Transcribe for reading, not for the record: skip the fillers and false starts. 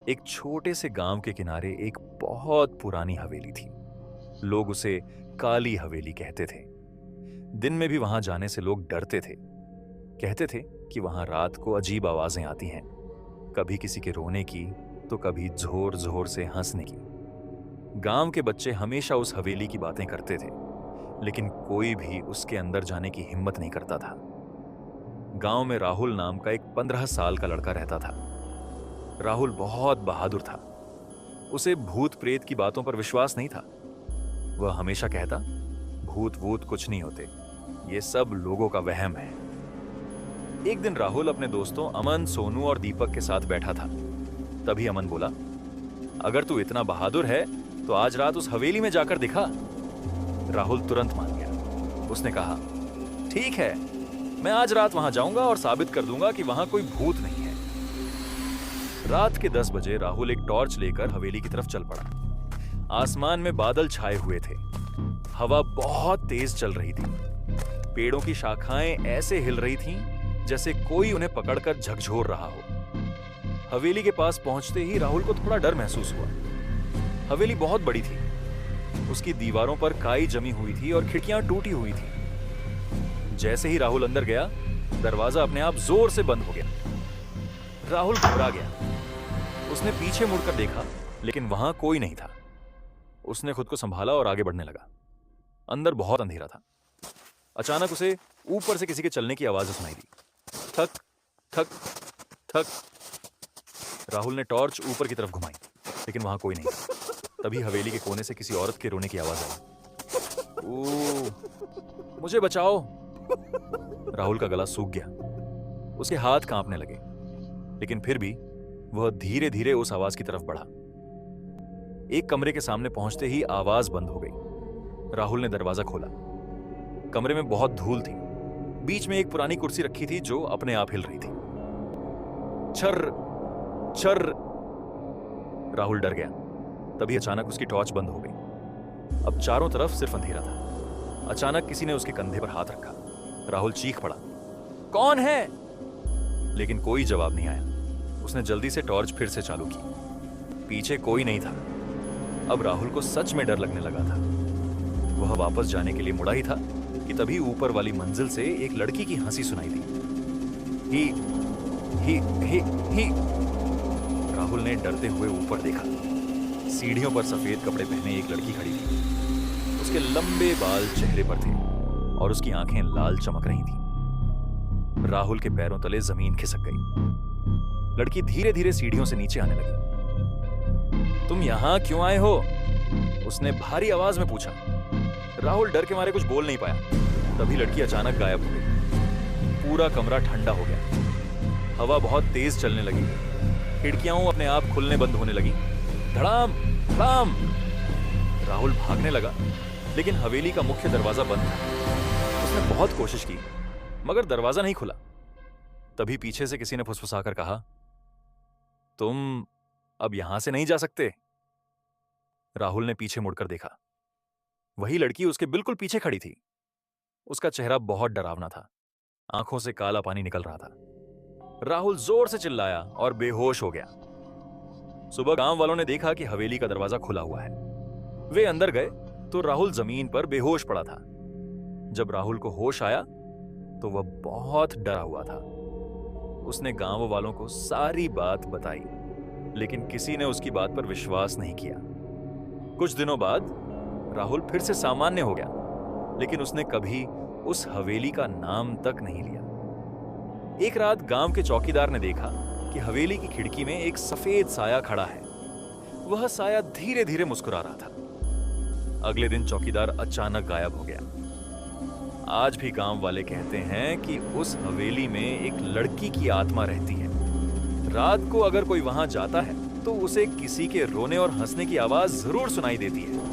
एक छोटे से गांव के किनारे एक बहुत पुरानी हवेली थी। लोग उसे काली हवेली कहते थे। दिन में भी वहां जाने से लोग डरते थे। कहते थे कि वहां रात को अजीब आवाजें आती हैं, कभी किसी के रोने की तो कभी जोर जोर से हंसने की। गांव के बच्चे हमेशा उस हवेली की बातें करते थे, लेकिन कोई भी उसके अंदर जाने की हिम्मत नहीं करता था। गांव में राहुल नाम का एक 15 साल का लड़का रहता था। राहुल बहुत बहादुर था। उसे भूत प्रेत की बातों पर विश्वास नहीं था। वह हमेशा कहता, भूत वूत कुछ नहीं होते, ये सब लोगों का वहम है। एक दिन राहुल अपने दोस्तों अमन, सोनू और दीपक के साथ बैठा था। तभी अमन बोला, अगर तू इतना बहादुर है तो आज रात उस हवेली में जाकर दिखा। राहुल तुरंत मान गया। उसने कहा, ठीक है, मैं आज रात वहां जाऊंगा और साबित कर दूंगा कि वहां कोई भूत नहीं है। रात के 10 बजे राहुल एक टॉर्च लेकर हवेली की तरफ चल पड़ा। आसमान में बादल छाए हुए थे। हवा बहुत तेज चल रही थी। पेड़ों की शाखाएं ऐसे हिल रही थीं जैसे कोई उन्हें पकड़कर झकझोर रहा हो। हवेली के पास पहुंचते ही राहुल को थोड़ा डर महसूस हुआ। हवेली बहुत बड़ी थी। उसकी दीवारों पर काई जमी हुई थी और खिड़कियां टूटी हुई थी। जैसे ही राहुल अंदर गया, दरवाजा अपने आप जोर से बंद हो गया। राहुल घबरा गया। उसने पीछे मुड़कर देखा, लेकिन वहां कोई नहीं था। उसने खुद को संभाला और आगे बढ़ने लगा। अंदर बहुत अंधेरा था। अचानक उसे ऊपर से किसी के चलने की आवाज सुनाई दी। थक थक थक। राहुल ने टॉर्च ऊपर की तरफ घुमाई, लेकिन वहां कोई नहीं था। तभी हवेली के कोने से किसी औरत के रोने की आवाज आई। ओह, मुझे बचाओ। राहुल का गला सूख गया। उसके हाथ कांपने लगे, लेकिन फिर भी वह धीरे धीरे उस आवाज की तरफ बढ़ा। एक कमरे के सामने पहुंचते ही आवाज बंद हो गई। राहुल ने दरवाजा खोला। कमरे में बहुत धूल थी। बीच में एक पुरानी कुर्सी रखी थी जो अपने आप हिल रही थी। छर छर। राहुल डर गया। तभी अचानक उसकी टॉर्च बंद हो गई। अब चारों तरफ सिर्फ अंधेरा था। अचानक किसी ने उसके कंधे पर हाथ रखा। राहुल चीख पड़ा, कौन है? लेकिन कोई जवाब नहीं आया। उसने जल्दी से टॉर्च फिर से चालू की। पीछे कोई नहीं था। अब राहुल को सच में डर लगने लगा था। वह वापस जाने के लिए मुड़ा ही था कि तभी ऊपर वाली मंजिल से एक लड़की की हंसी सुनाई दी। ही ही ही ही। राहुल ने डरते हुए ऊपर देखा। सीढ़ियों पर सफेद कपड़े पहने एक लड़की खड़ी थी। उसके लंबे बाल चेहरे पर थे और उसकी आंखें लाल चमक रही थीं। राहुल के पैरों तले जमीन खिसक गई। लड़की धीरे धीरे सीढ़ियों से नीचे आने लगी। तुम यहां क्यों आए हो? उसने भारी आवाज में पूछा। राहुल डर के मारे कुछ बोल नहीं पाया। तभी लड़की अचानक गायब हो गई। पूरा कमरा ठंडा हो गया। हवा बहुत तेज चलने लगी। खिड़कियां अपने आप खुलने बंद होने लगी। धड़ाम धड़ाम। राहुल भागने लगा, लेकिन हवेली का मुख्य दरवाजा बंद था। उसने बहुत कोशिश की, मगर दरवाजा नहीं खुला। तभी पीछे से किसी ने फुसफुसाकर कहा, तुम अब यहां से नहीं जा सकते। राहुल ने पीछे मुड़कर देखा। वही लड़की उसके बिल्कुल पीछे खड़ी थी। उसका चेहरा बहुत डरावना था। आंखों से काला पानी निकल रहा था। राहुल जोर से चिल्लाया और बेहोश हो गया। सुबह गांव वालों ने देखा कि हवेली का दरवाजा खुला हुआ है। वे अंदर गए तो राहुल जमीन पर बेहोश पड़ा था। जब राहुल को होश आया तो वह बहुत डरा हुआ था। उसने गांव वालों को सारी बात बताई, लेकिन किसी ने उसकी बात पर विश्वास नहीं किया। कुछ दिनों बाद राहुल फिर से सामान्य हो गया, लेकिन उसने कभी उस हवेली का नाम तक नहीं लिया। एक रात गांव के चौकीदार ने देखा कि हवेली की खिड़की में एक सफेद साया खड़ा है। वह साया धीरे धीरे मुस्कुरा रहा था। अगले दिन चौकीदार अचानक गायब हो गया। आज भी गांव वाले कहते हैं कि उस हवेली में एक लड़की की आत्मा रहती है। रात को अगर कोई वहां जाता है तो उसे किसी के रोने और हंसने की आवाज जरूर सुनाई देती है।